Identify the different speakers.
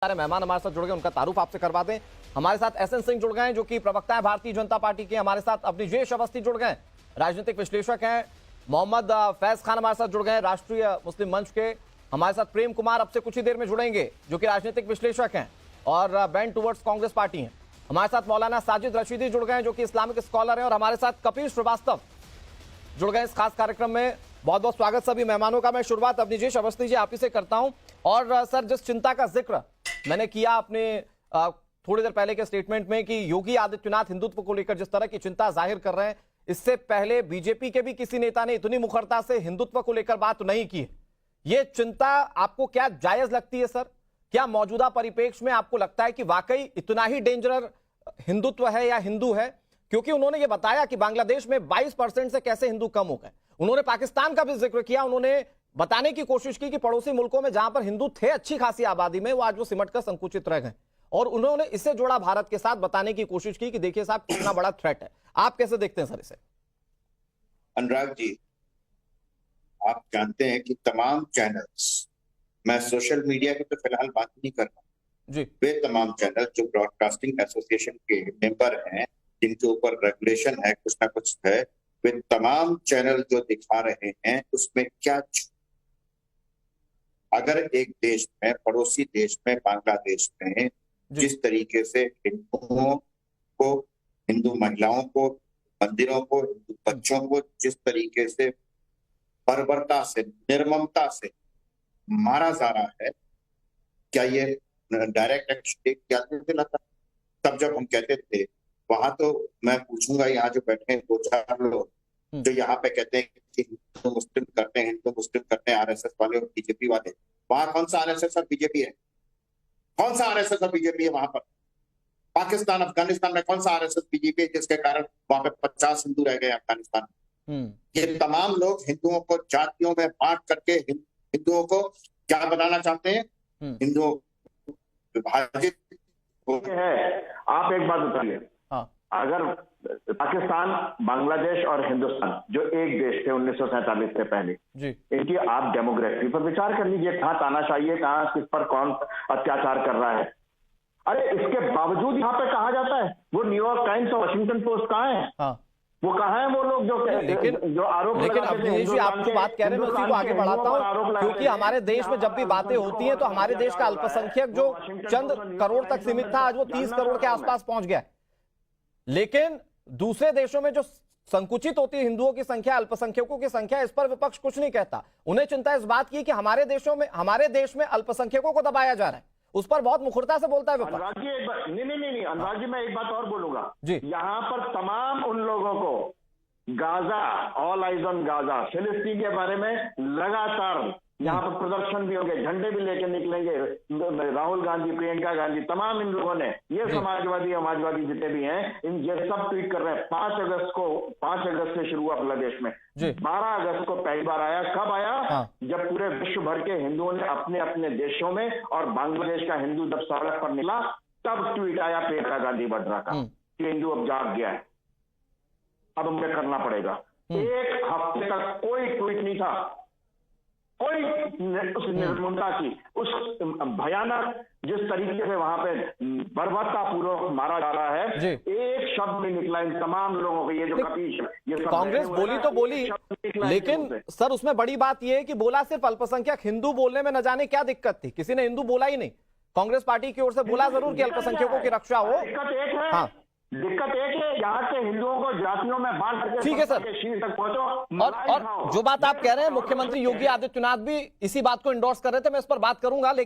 Speaker 1: सारे मेहमान हमारे साथ जुड़ गए, उनका तारुफ आपसे करवा दें। हमारे साथ एसएन सिंह जुड़ गए जो कि प्रवक्ता है भारतीय जनता पार्टी के। हमारे साथ अपनी जेश अवस्थी जुड़ गए, राजनीतिक विश्लेषक हैं। मोहम्मद फैज खान हमारे साथ जुड़ गए, राष्ट्रीय मुस्लिम मंच के। हमारे साथ प्रेम कुमार अब से कुछ ही देर में जुड़ेंगे जो कि राजनीतिक विश्लेषक हैं और बैंड टुवर्ड्स कांग्रेस पार्टी हैं। हमारे साथ मौलाना साजिद रशीदी जुड़ गए जो कि इस्लामिक स्कॉलर हैं और हमारे साथ कपिल श्रीवास्तव जुड़ गए इस खास कार्यक्रम में। बहुत बहुत स्वागत सभी मेहमानों का। मैं शुरुआत अपनी जेश अवस्थी जी आप ही से करता हूं। और सर, जिस चिंता का जिक्र मैंने किया अपने थोड़ी देर पहले के स्टेटमेंट में कि योगी आदित्यनाथ हिंदुत्व को लेकर जिस तरह की चिंता जाहिर कर रहे हैं, इससे पहले बीजेपी के भी किसी नेता ने इतनी मुखरता से हिंदुत्व को लेकर बात नहीं की है। ये चिंता आपको क्या जायज लगती है सर? क्या मौजूदा परिप्रेक्ष्य में आपको लगता है कि वाकई इतना ही डेंजर हिंदुत्व है या हिंदू है? क्योंकि उन्होंने ये बताया कि बांग्लादेश में 22% से कैसे हिंदू कम हो गए। उन्होंने पाकिस्तान का भी जिक्र किया। उन्होंने बताने की कोशिश की कि पड़ोसी मुल्कों में जहां पर हिंदू थे अच्छी खासी आबादी में, वो आज वो सिमट कर संकुचित रह गए। और उन्होंने इसे जोड़ा भारत के साथ, बताने की कोशिश की कि देखिए साहब कितना बड़ा थ्रेट है। आप कैसे देखते हैं सर इसे?
Speaker 2: अनुराग जी, आप जानते हैं कि तमाम चैनल्स, मैं सोशल मीडिया की तो फिलहाल बात नहीं कर रहा
Speaker 1: जी,
Speaker 2: वे तमाम चैनल जो ब्रॉडकास्टिंग एसोसिएशन के मेंबर हैं, जिनके ऊपर रेगुलेशन है, कुछ ना कुछ है, वे तमाम चैनल जो दिखा रहे हैं उसमें क्या, अगर एक देश में, पड़ोसी देश में, बांग्लादेश में जिस तरीके से हिंदुओं को, हिंदू महिलाओं को, मंदिरों को, हिंदू बच्चों को जिस तरीके से बर्बरता से, निर्ममता से मारा जा रहा है, क्या ये डायरेक्ट एक्शन क्या दिलाता? तब जब हम कहते थे वहां, तो मैं पूछूंगा यहाँ जो बैठे हैं 2-4 लोग जो यहाँ पे कहते हैं कि हिंदू मुस्लिम करते हैं, हिंदू मुस्लिम करते हैं, आरएसएस वाले और बीजेपी वाले, वहां कौन सा आरएसएस और बीजेपी है? कौन सा आरएसएस और बीजेपी है वहां पर? पाकिस्तान, अफगानिस्तान में कौन सा आरएसएस बीजेपी है जिसके कारण वहां पे 50 हिंदू रह गए अफगानिस्तान में? ये तमाम लोग हिंदुओं को जातियों में बांट करके हिंदुओं को क्या बनाना चाहते हैं? हिंदुओं विभाजित
Speaker 3: है। आप एक बात बताइए, अगर पाकिस्तान, बांग्लादेश और हिंदुस्तान जो एक देश थे 1947 से पहले, इनकी आप डेमोग्राफी पर विचार कर लीजिए, कहाँ तानाशाही है, कहाँ किस पर कौन अत्याचार कर रहा है। अरे इसके बावजूद यहाँ पे कहा जाता है वो न्यूयॉर्क टाइम्स और वाशिंगटन पोस्ट कहाँ है? वो कहाँ है वो लोग जो आरोप?
Speaker 1: लेकिन अभिनेश जी, आप जो बात कह रहे हैं मैं उसी को आगे बढ़ाता हूँ, क्योंकि हमारे देश में जब भी बातें होती हैं तो हमारे देश का अल्पसंख्यक जो चंद करोड़ तक सीमित था, आज वो 30 करोड़ के आसपास पहुंच गया। लेकिन दूसरे देशों में जो संकुचित होती है हिंदुओं की संख्या, अल्पसंख्यकों की संख्या, इस पर विपक्ष कुछ नहीं कहता। उन्हें चिंता इस बात की कि हमारे देश में अल्पसंख्यकों को दबाया जा रहा है, उस पर बहुत मुखरता से बोलता है विपक्ष।
Speaker 3: नहीं, अनुराग जी, मैं एक बात और बोलूंगा
Speaker 1: जी।
Speaker 3: यहाँ पर तमाम उन लोगों को Gaza, all eyes on Gaza, फिलिस्तीन के बारे में लगातार यहाँ पर प्रदर्शन भी होंगे, झंडे भी लेके निकलेंगे। राहुल गांधी, प्रियंका गांधी, तमाम इन लोगों ने, ये समाजवादी जितने भी हैं, इन ये सब ट्वीट कर रहे हैं। 5 अगस्त से शुरू हुआ बांग्लादेश में, 12 अगस्त को पहली बार आया। कब आया? जब पूरे विश्व भर के हिंदुओं ने अपने अपने देशों में, और बांग्लादेश का हिंदू जब सड़क पर निकला तब ट्वीट आया प्रियंका गांधी वड्रा का कि हिंदू अब जाग गया है, अब हमें करना पड़ेगा। एक हफ्ते तक कोई ट्वीट नहीं था, कोई उस निर्ममता की, उस भयानक जिस तरीके से वहां पे बर्बरता पूर्वक मारा जा रहा है, एक शब्द नहीं निकला इन तमाम लोगों को। ये जो ये
Speaker 1: कांग्रेस बोली तो बोली, लेकिन सर उसमें बड़ी बात यह है कि बोला सिर्फ अल्पसंख्यक। हिंदू बोलने में न जाने क्या दिक्कत थी, किसी ने हिंदू बोला ही नहीं। कांग्रेस पार्टी की ओर से बोला जरूर कि अल्पसंख्यकों की रक्षा हो।
Speaker 3: दिक्कत एक है, यहाँ के हिंदुओं को जातियों में बांट करके,
Speaker 1: ठीक है सर,
Speaker 3: शीर्ष तक पहुंचो।
Speaker 1: और जो बात आप कह रहे हैं, मुख्यमंत्री योगी आदित्यनाथ भी इसी बात को इंडोर्स कर रहे थे, मैं इस पर बात करूंगा। लेकिन